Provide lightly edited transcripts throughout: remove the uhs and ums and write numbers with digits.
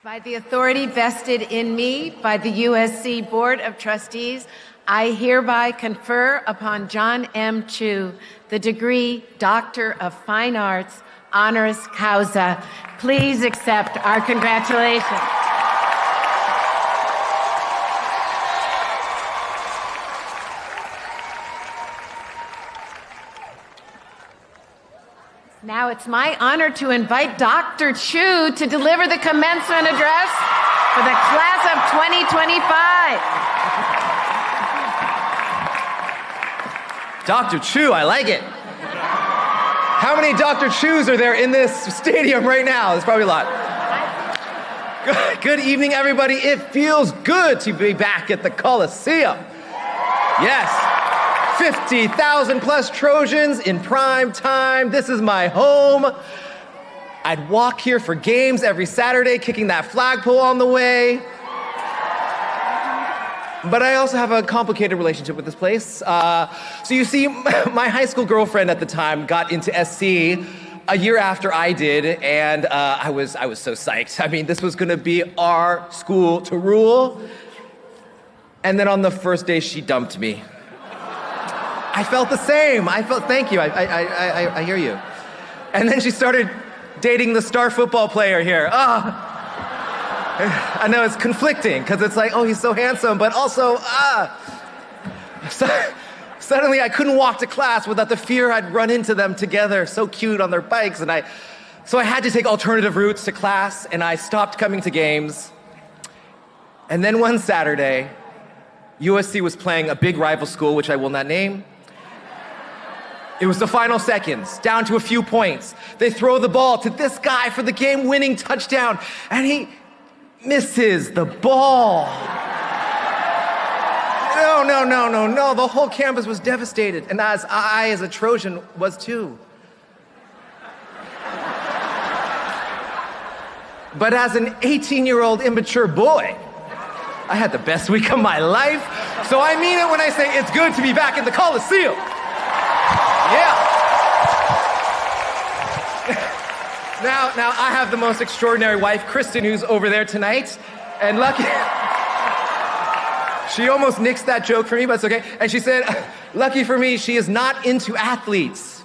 By the authority vested in me by the USC Board of Trustees, I hereby confer upon Jon M. Chu the degree Doctor of Fine Arts, honoris causa. Please accept our congratulations. Now it's my honor to invite Dr. Chu to deliver the commencement address for the class of 2025. Dr. Chu, I like it. How many Dr. Chus are there in this stadium right now? There's probably a lot. Good evening, everybody. It feels good to be back at the Coliseum. Yes. 50,000 plus Trojans in prime time. This is my home. I'd walk here for games every Saturday, kicking that flagpole on the way. But I also have a complicated relationship with this place. So you see, my high school girlfriend at the time got into SC a year after I did, and I was so psyched. I mean, this was gonna be our school to rule. And then on the first day, she dumped me. I felt the same. Thank you, I hear you. And then she started dating the star football player here. I know it's conflicting, because it's like, oh, he's so handsome, but also, So, suddenly I couldn't walk to class without the fear I'd run into them together, so cute on their bikes, so I had to take alternative routes to class, and I stopped coming to games. And then one Saturday, USC was playing a big rival school, which I will not name. It was the final seconds, down to a few points. They throw the ball to this guy for the game-winning touchdown, and he misses the ball. No, the whole campus was devastated, and as a Trojan, was too. But as an 18-year-old immature boy, I had the best week of my life, so I mean it when I say it's good to be back in the Coliseum. Yeah. Now I have the most extraordinary wife, Kristen, who's over there tonight, and lucky, she almost nixed that joke for me, but it's okay. And she said, lucky for me, she is not into athletes.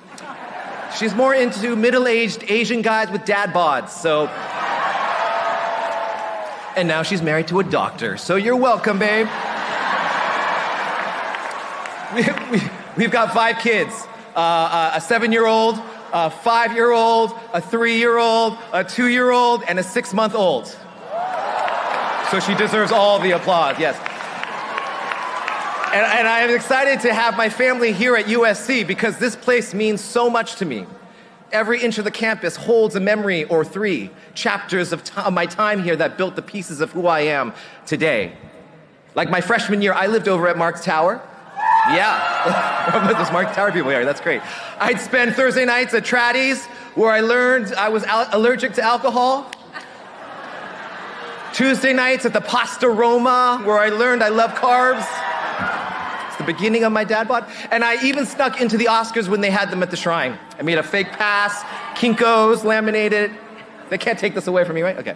She's more into middle-aged Asian guys with dad bods, so. And now she's married to a doctor, so you're welcome, babe. We've got 5 kids, a 7-year-old, a 5-year-old, a 3-year-old, a 2-year-old, and a 6-month-old. So she deserves all the applause, yes. And I am excited to have my family here at USC because this place means so much to me. Every inch of the campus holds a memory or 3 chapters of my time here that built the pieces of who I am today. Like my freshman year, I lived over at Mark's Tower. Yeah, those Mark Tower people here, that's great. I'd spend Thursday nights at Traddy's, where I learned I was allergic to alcohol. Tuesday nights at the Pasta Roma, where I learned I love carbs. It's the beginning of my dad bod. And I even snuck into the Oscars when they had them at the Shrine. I made a fake pass, Kinko's, laminated. They can't take this away from me, right? Okay.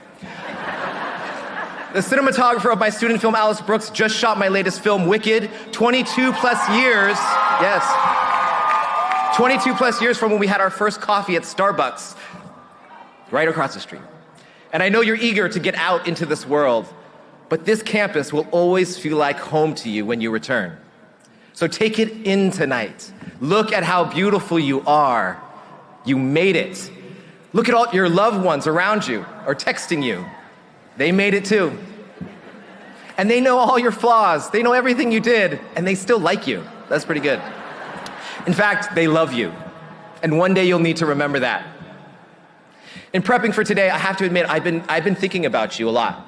The cinematographer of my student film, Alice Brooks, just shot my latest film, Wicked, 22 plus years, yes. 22 plus years from when we had our first coffee at Starbucks, right across the street. And I know you're eager to get out into this world, but this campus will always feel like home to you when you return. So take it in tonight. Look at how beautiful you are. You made it. Look at all your loved ones around you or texting you. They made it too. And they know all your flaws. They know everything you did, and they still like you. That's pretty good. In fact, they love you. And one day you'll need to remember that. In prepping for today, I have to admit, I've been thinking about you a lot.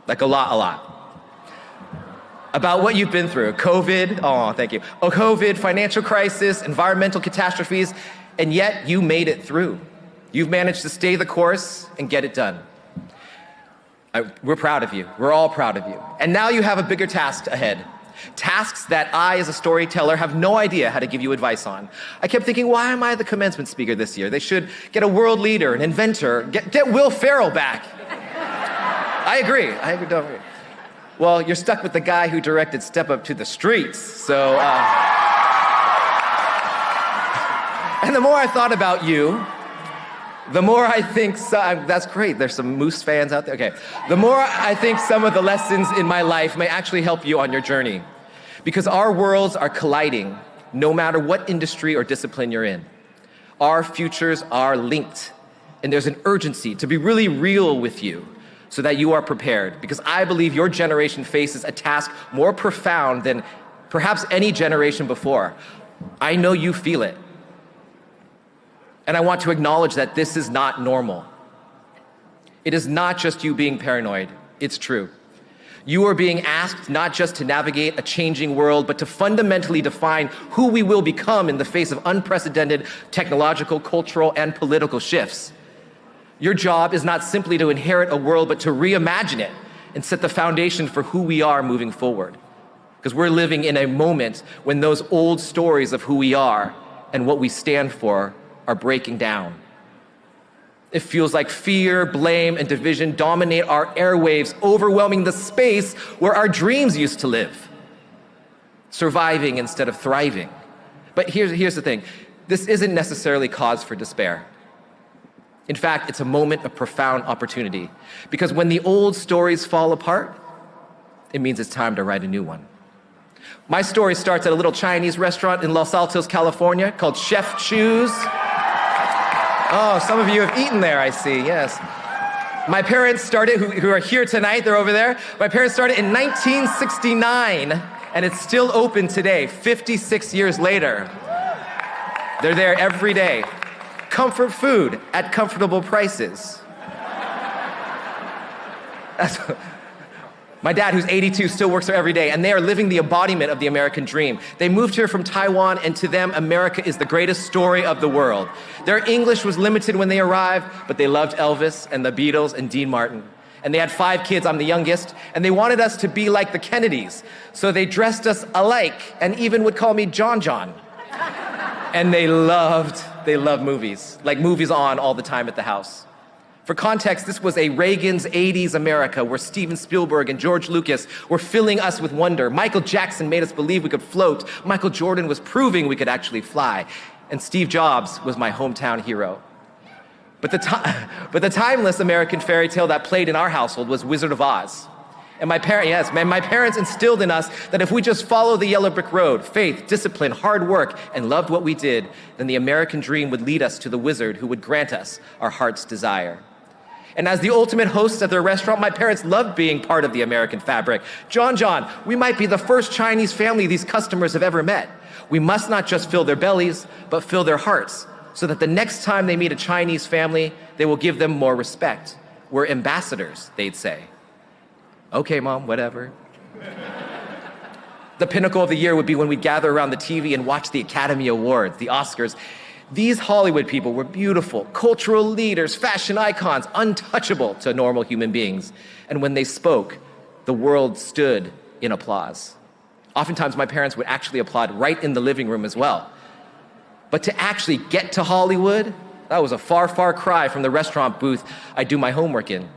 Like a lot. About what you've been through. COVID, oh, thank you. COVID, financial crisis, environmental catastrophes, and yet you made it through. You've managed to stay the course and get it done. We're proud of you. We're all proud of you. And now you have a bigger task ahead. Tasks that I, as a storyteller, have no idea how to give you advice on. I kept thinking, why am I the commencement speaker this year? They should get a world leader, an inventor, get Will Ferrell back. I agree, don't worry. Well, you're stuck with the guy who directed Step Up to the Streets, so... And the more I thought about you, the more I think, that's great, there's some Moose fans out there, okay. The more I think some of the lessons in my life may actually help you on your journey. Because our worlds are colliding, no matter what industry or discipline you're in. Our futures are linked, and there's an urgency to be really real with you so that you are prepared. Because I believe your generation faces a task more profound than perhaps any generation before. I know you feel it. And I want to acknowledge that this is not normal. It is not just you being paranoid, it's true. You are being asked not just to navigate a changing world, but to fundamentally define who we will become in the face of unprecedented technological, cultural, and political shifts. Your job is not simply to inherit a world, but to reimagine it and set the foundation for who we are moving forward. Because we're living in a moment when those old stories of who we are and what we stand for are breaking down. It feels like fear, blame, and division dominate our airwaves, overwhelming the space where our dreams used to live. Surviving instead of thriving. But here's the thing. This isn't necessarily cause for despair. In fact, it's a moment of profound opportunity. Because when the old stories fall apart, it means it's time to write a new one. My story starts at a little Chinese restaurant in Los Altos, California called Chef Chu's. Oh, some of you have eaten there, I see, yes. My parents started, who are here tonight, they're over there. My parents started in 1969, and it's still open today, 56 years later. They're there every day. Comfort food at comfortable prices. My dad, who's 82, still works there every day, and they are living the embodiment of the American dream. They moved here from Taiwan, and to them, America is the greatest story of the world. Their English was limited when they arrived, but they loved Elvis and the Beatles and Dean Martin. And they had 5 kids, I'm the youngest, and they wanted us to be like the Kennedys. So they dressed us alike, and even would call me John John. And they loved movies, like movies on all the time at the house. For context, this was a Reagan's 80s America where Steven Spielberg and George Lucas were filling us with wonder. Michael Jackson made us believe we could float. Michael Jordan was proving we could actually fly. And Steve Jobs was my hometown hero. But the timeless American fairy tale that played in our household was Wizard of Oz. And my parents instilled in us that if we just follow the yellow brick road, faith, discipline, hard work, and loved what we did, then the American dream would lead us to the wizard who would grant us our heart's desire. And as the ultimate hosts at their restaurant, my parents loved being part of the American fabric. John, we might be the first Chinese family these customers have ever met. We must not just fill their bellies, but fill their hearts, so that the next time they meet a Chinese family, they will give them more respect. We're ambassadors, they'd say. Okay, Mom, whatever. The pinnacle of the year would be when we'd gather around the TV and watch the Academy Awards, the Oscars. These Hollywood people were beautiful, cultural leaders, fashion icons, untouchable to normal human beings. And when they spoke, the world stood in applause. Oftentimes, my parents would actually applaud right in the living room as well. But to actually get to Hollywood, that was a far, far cry from the restaurant booth I do my homework in.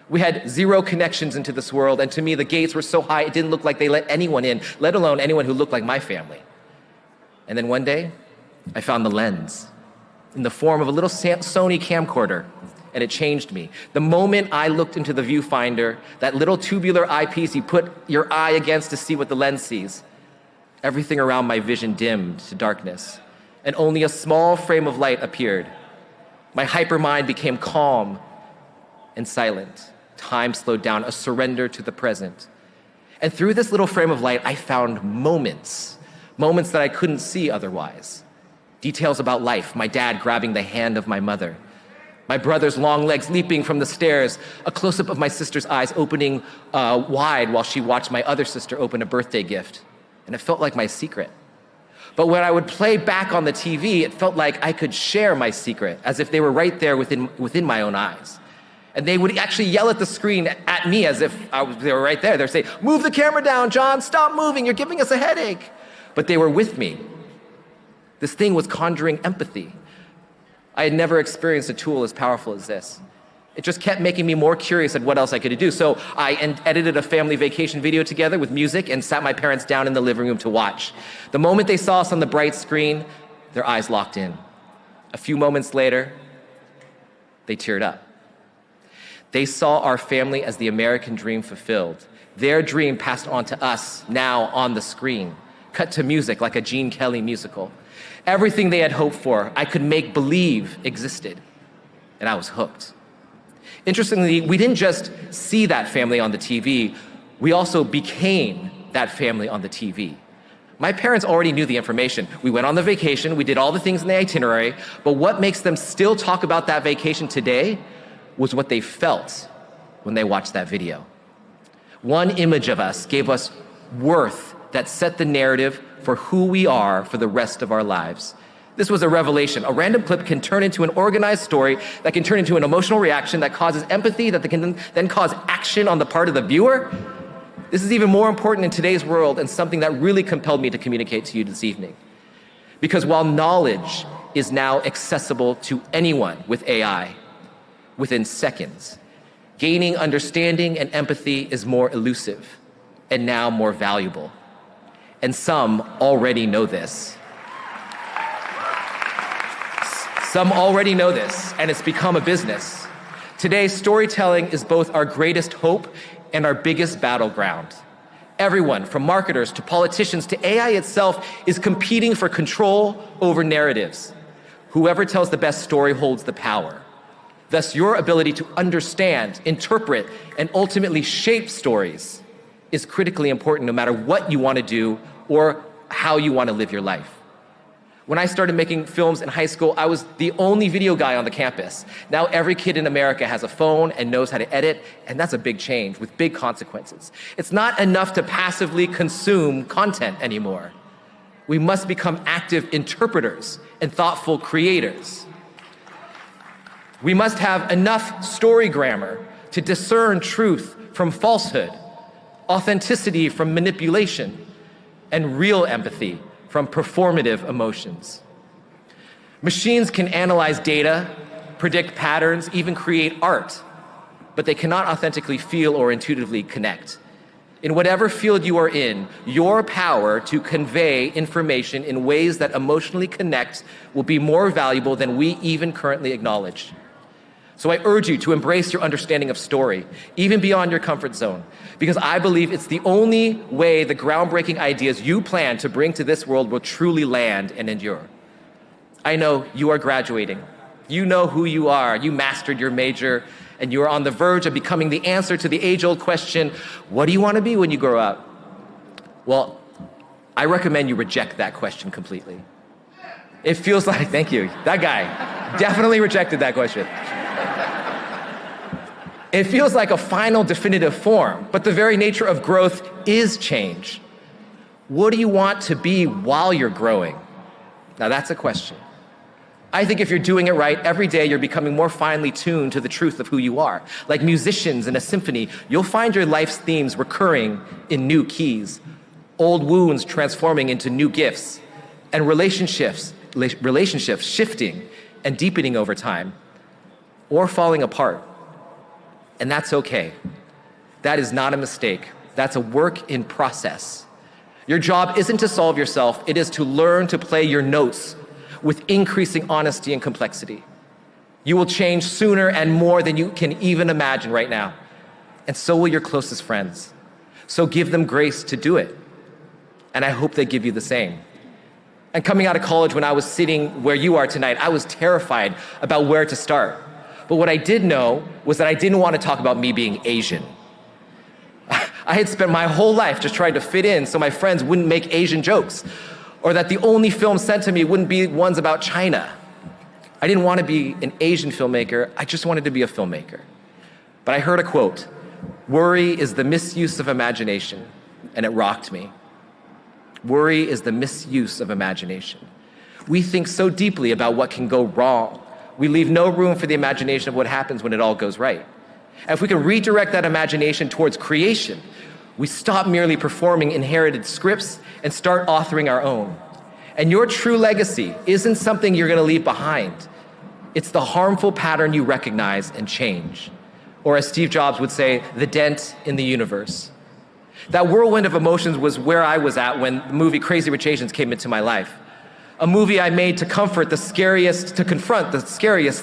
We had 0 connections into this world, and to me, the gates were so high, it didn't look like they let anyone in, let alone anyone who looked like my family. And then one day, I found the lens in the form of a little Sony camcorder, and it changed me. The moment I looked into the viewfinder, that little tubular eyepiece you put your eye against to see what the lens sees, everything around my vision dimmed to darkness, and only a small frame of light appeared. My hypermind became calm and silent. Time slowed down, a surrender to the present. And through this little frame of light, I found moments that I couldn't see otherwise. Details about life, my dad grabbing the hand of my mother, my brother's long legs leaping from the stairs, a close-up of my sister's eyes opening wide while she watched my other sister open a birthday gift. And it felt like my secret. But when I would play back on the TV, it felt like I could share my secret, as if they were right there within my own eyes. And they would actually yell at the screen at me as if they were right there. They'd say, "Move the camera down, John, stop moving, you're giving us a headache." But they were with me. This thing was conjuring empathy. I had never experienced a tool as powerful as this. It just kept making me more curious at what else I could do. So I edited a family vacation video together with music and sat my parents down in the living room to watch. The moment they saw us on the bright screen, their eyes locked in. A few moments later, they teared up. They saw our family as the American dream fulfilled. Their dream passed on to us now on the screen, cut to music like a Gene Kelly musical. Everything they had hoped for, I could make believe existed, and I was hooked. Interestingly, we didn't just see that family on the TV, we also became that family on the TV. My parents already knew the information. We went on the vacation, we did all the things in the itinerary, but what makes them still talk about that vacation today was what they felt when they watched that video. One image of us gave us worth that set the narrative for who we are for the rest of our lives. This was a revelation. A random clip can turn into an organized story that can turn into an emotional reaction that causes empathy, that can then cause action on the part of the viewer. This is even more important in today's world and something that really compelled me to communicate to you this evening. Because while knowledge is now accessible to anyone with AI within seconds, gaining understanding and empathy is more elusive and now more valuable. And some already know this. Some already know this, and it's become a business. Today, storytelling is both our greatest hope and our biggest battleground. Everyone, from marketers to politicians to AI itself, is competing for control over narratives. Whoever tells the best story holds the power. Thus, your ability to understand, interpret, and ultimately shape stories is critically important no matter what you want to do or how you want to live your life. When I started making films in high school, I was the only video guy on the campus. Now every kid in America has a phone and knows how to edit, and that's a big change with big consequences. It's not enough to passively consume content anymore. We must become active interpreters and thoughtful creators. We must have enough story grammar to discern truth from falsehood, authenticity from manipulation, and real empathy from performative emotions. Machines can analyze data, predict patterns, even create art, but they cannot authentically feel or intuitively connect. In whatever field you are in, your power to convey information in ways that emotionally connect will be more valuable than we even currently acknowledge. So I urge you to embrace your understanding of story, even beyond your comfort zone, because I believe it's the only way the groundbreaking ideas you plan to bring to this world will truly land and endure. I know you are graduating. You know who you are. You mastered your major, and you are on the verge of becoming the answer to the age-old question, what do you want to be when you grow up? Well, I recommend you reject that question completely. It feels like, thank you, that guy definitely rejected that question. It feels like a final definitive form, but the very nature of growth is change. What do you want to be while you're growing? Now that's a question. I think if you're doing it right, every day you're becoming more finely tuned to the truth of who you are. Like musicians in a symphony, you'll find your life's themes recurring in new keys, old wounds transforming into new gifts, and relationships shifting and deepening over time, or falling apart. And that's okay. That is not a mistake. That's a work in process. Your job isn't to solve yourself, it is to learn to play your notes with increasing honesty and complexity. You will change sooner and more than you can even imagine right now. And so will your closest friends. So give them grace to do it. And I hope they give you the same. And coming out of college, when I was sitting where you are tonight, I was terrified about where to start. But what I did know was that I didn't want to talk about me being Asian. I had spent my whole life just trying to fit in so my friends wouldn't make Asian jokes, or that the only films sent to me wouldn't be ones about China. I didn't want to be an Asian filmmaker, I just wanted to be a filmmaker. But I heard a quote, "Worry is the misuse of imagination," and it rocked me. Worry is the misuse of imagination. We think so deeply about what can go wrong. We leave no room for the imagination of what happens when it all goes right. And if we can redirect that imagination towards creation, we stop merely performing inherited scripts and start authoring our own. And your true legacy isn't something you're going to leave behind. It's the harmful pattern you recognize and change. Or as Steve Jobs would say, the dent in the universe. That whirlwind of emotions was where I was at when the movie Crazy Rich Asians came into my life. A movie I made to confront the scariest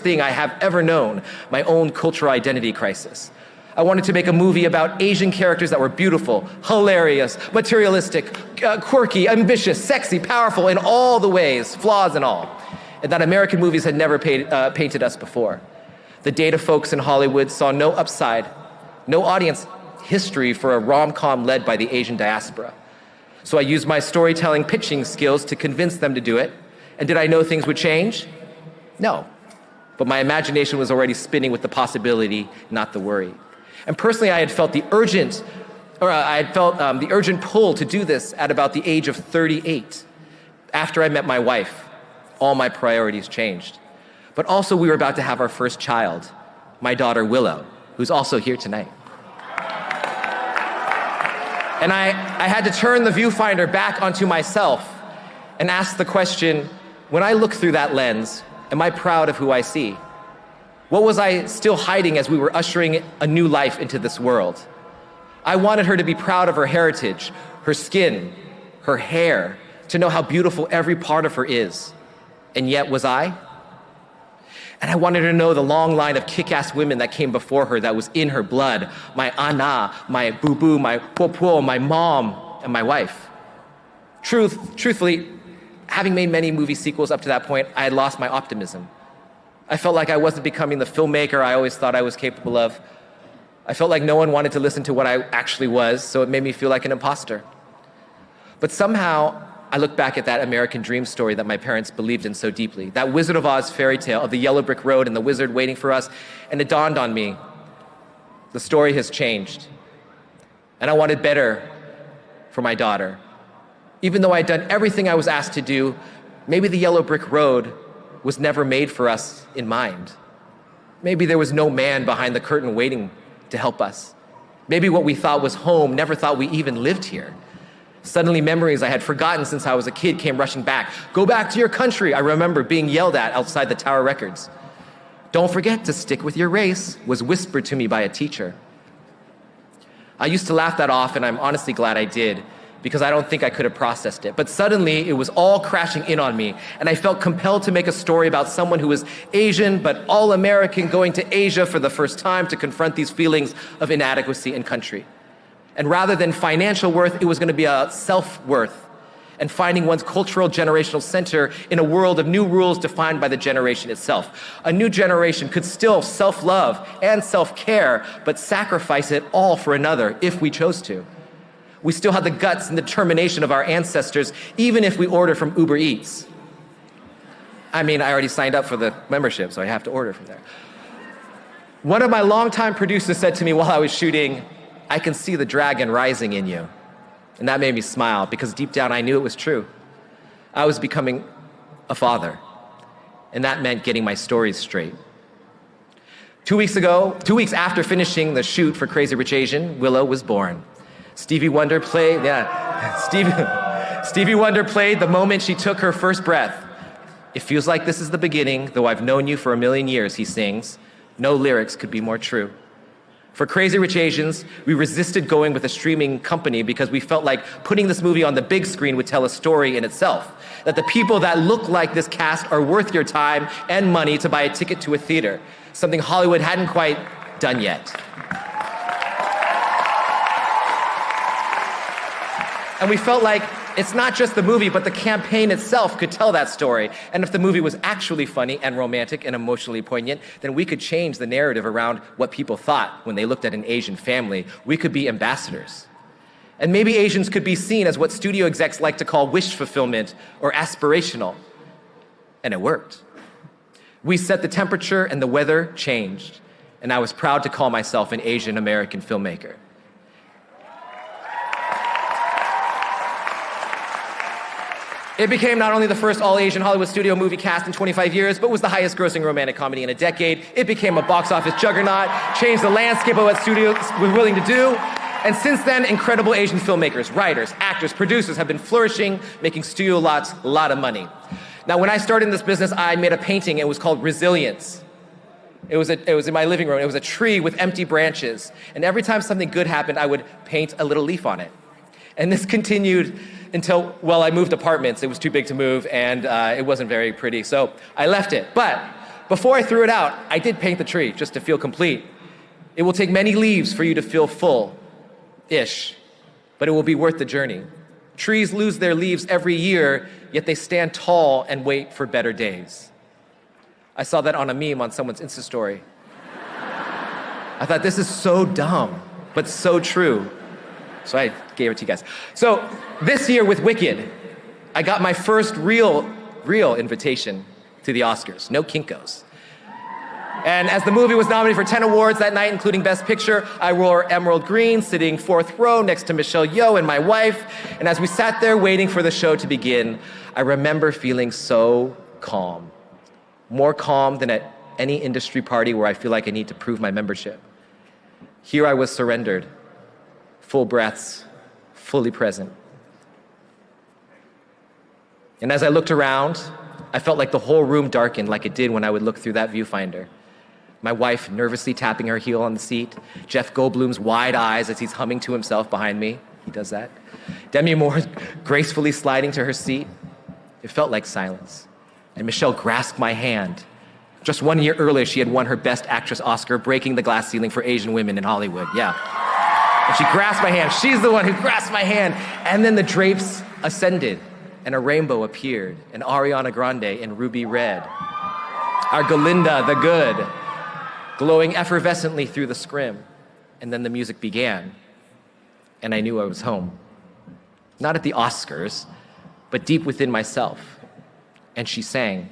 thing I have ever known, my own cultural identity crisis. I wanted to make a movie about Asian characters that were beautiful, hilarious, materialistic, quirky, ambitious, sexy, powerful in all the ways, flaws and all, and that American movies had never painted us before. The data folks in Hollywood saw no upside, no audience history for a rom-com led by the Asian diaspora. So I used my storytelling pitching skills to convince them to do it. And did I know things would change? No. But my imagination was already spinning with the possibility, not the worry. And personally, I had felt the urgent pull to do this at about the age of 38. After I met my wife, all my priorities changed. But also we were about to have our first child, my daughter Willow, who's also here tonight. And I had to turn the viewfinder back onto myself and ask the question, when I look through that lens, am I proud of who I see? What was I still hiding as we were ushering a new life into this world? I wanted her to be proud of her heritage, her skin, her hair, to know how beautiful every part of her is. And yet, was I? And I wanted her to know the long line of kick-ass women that came before her that was in her blood. My Anna, my Boo-Boo, my Po-Po, my mom, and my wife. Truthfully, having made many movie sequels up to that point, I had lost my optimism. I felt like I wasn't becoming the filmmaker I always thought I was capable of. I felt like no one wanted to listen to what I actually was, so it made me feel like an imposter. But somehow, I look back at that American dream story that my parents believed in so deeply, that Wizard of Oz fairy tale of the yellow brick road and the wizard waiting for us, and it dawned on me, the story has changed. And I wanted better for my daughter. Even though I'd done everything I was asked to do, maybe the yellow brick road was never made for us in mind. Maybe there was no man behind the curtain waiting to help us. Maybe what we thought was home never thought we even lived here. Suddenly memories I had forgotten since I was a kid came rushing back. Go back to your country, I remember being yelled at outside the Tower Records. Don't forget to stick with your race, was whispered to me by a teacher. I used to laugh that off, and I'm honestly glad I did, because I don't think I could have processed it. But suddenly, it was all crashing in on me, and I felt compelled to make a story about someone who was Asian, but all-American, going to Asia for the first time to confront these feelings of inadequacy in country. And rather than financial worth, it was going to be a self-worth and finding one's cultural generational center in a world of new rules defined by the generation itself. A new generation could still self-love and self-care, but sacrifice it all for another if we chose to. We still had the guts and determination of our ancestors, even if we order from Uber Eats. I mean, I already signed up for the membership, so I have to order from there. One of my longtime producers said to me while I was shooting, I can see the dragon rising in you. And that made me smile because deep down I knew it was true. I was becoming a father, and that meant getting my stories straight. 2 weeks after finishing the shoot for Crazy Rich Asian, Willow was born. Stevie Wonder played the moment she took her first breath. It feels like this is the beginning, though I've known you for a million years, he sings. No lyrics could be more true. For Crazy Rich Asians, we resisted going with a streaming company because we felt like putting this movie on the big screen would tell a story in itself. That the people that look like this cast are worth your time and money to buy a ticket to a theater, something Hollywood hadn't quite done yet. And we felt like it's not just the movie, but the campaign itself could tell that story. And if the movie was actually funny and romantic and emotionally poignant, then we could change the narrative around what people thought when they looked at an Asian family. We could be ambassadors. And maybe Asians could be seen as what studio execs like to call wish fulfillment or aspirational. And it worked. We set the temperature and the weather changed. And I was proud to call myself an Asian American filmmaker. It became not only the first all-Asian Hollywood studio movie cast in 25 years, but was the highest grossing romantic comedy in a decade. It became a box office juggernaut, changed the landscape of what studios were willing to do. And since then, incredible Asian filmmakers, writers, actors, producers have been flourishing, making studio lots a lot of money. Now, when I started in this business, I made a painting. It was called Resilience. It was in my living room. It was a tree with empty branches. And every time something good happened, I would paint a little leaf on it. And this continued until, well, I moved apartments. It was too big to move, and it wasn't very pretty. So I left it. But before I threw it out, I did paint the tree just to feel complete. It will take many leaves for you to feel full-ish, but it will be worth the journey. Trees lose their leaves every year, yet they stand tall and wait for better days. I saw that on a meme on someone's Insta story. I thought, this is so dumb, but so true. So I gave it to you guys. So this year with Wicked, I got my first real invitation to the Oscars, no Kinkos. And as the movie was nominated for 10 awards that night, including Best Picture, I wore emerald green, sitting 4th row next to Michelle Yeoh and my wife. And as we sat there waiting for the show to begin, I remember feeling so calm. More calm than at any industry party where I feel like I need to prove my membership. Here I was surrendered, full breaths, fully present. And as I looked around, I felt like the whole room darkened like it did when I would look through that viewfinder. My wife nervously tapping her heel on the seat, Jeff Goldblum's wide eyes as he's humming to himself behind me. He does that. Demi Moore gracefully sliding to her seat. It felt like silence. And Michelle grasped my hand. Just 1 year earlier, she had won her Best Actress Oscar, breaking the glass ceiling for Asian women in Hollywood, yeah. And she grasped my hand. She's the one who grasped my hand. And then the drapes ascended, and a rainbow appeared, and Ariana Grande in ruby red. Our Galinda the Good, glowing effervescently through the scrim. And then the music began, and I knew I was home. Not at the Oscars, but deep within myself. And she sang,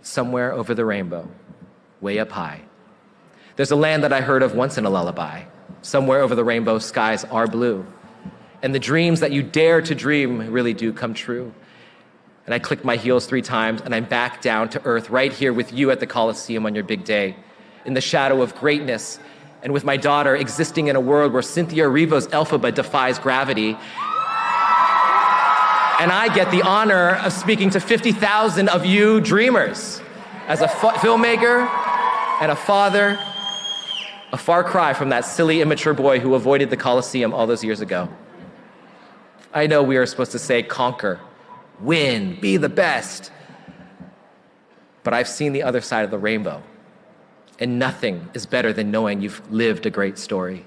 "Somewhere over the rainbow, way up high. There's a land that I heard of once in a lullaby. Somewhere over the rainbow, skies are blue. And the dreams that you dare to dream really do come true." And I clicked my heels 3 times, and I'm back down to earth right here with you at the Coliseum on your big day, in the shadow of greatness, and with my daughter existing in a world where Cynthia Erivo's Elphaba defies gravity. And I get the honor of speaking to 50,000 of you dreamers. As a filmmaker and a father, a far cry from that silly, immature boy who avoided the Coliseum all those years ago. I know we are supposed to say conquer, win, be the best. But I've seen the other side of the rainbow. And nothing is better than knowing you've lived a great story.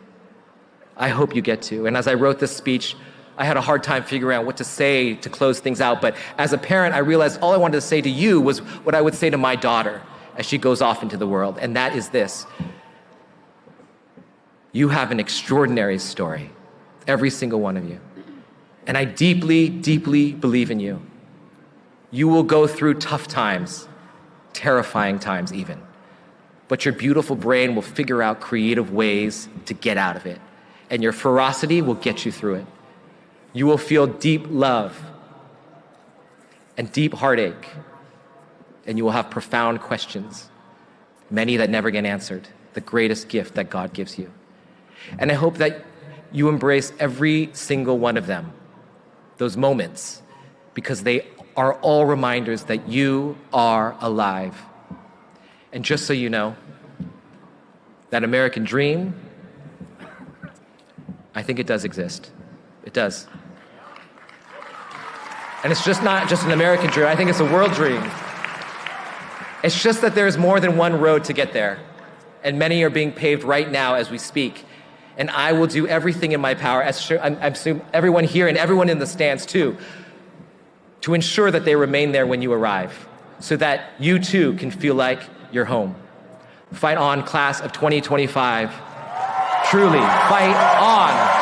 I hope you get to. And as I wrote this speech, I had a hard time figuring out what to say to close things out. But as a parent, I realized all I wanted to say to you was what I would say to my daughter as she goes off into the world. And that is this: you have an extraordinary story, every single one of you. And I deeply, deeply believe in you. You will go through tough times, terrifying times even. But your beautiful brain will figure out creative ways to get out of it. And your ferocity will get you through it. You will feel deep love and deep heartache. And you will have profound questions, many that never get answered, the greatest gift that God gives you. And I hope that you embrace every single one of them, those moments, because they are all reminders that you are alive. And just so you know, that American dream, I think it does exist. It does. And it's just not just an American dream, I think it's a world dream. It's just that there's more than one road to get there, and many are being paved right now as we speak. And I will do everything in my power, as sure, I'm assuming everyone here and everyone in the stands too, to ensure that they remain there when you arrive, so that you too can feel like you're home. Fight on, class of 2025. Truly, fight on.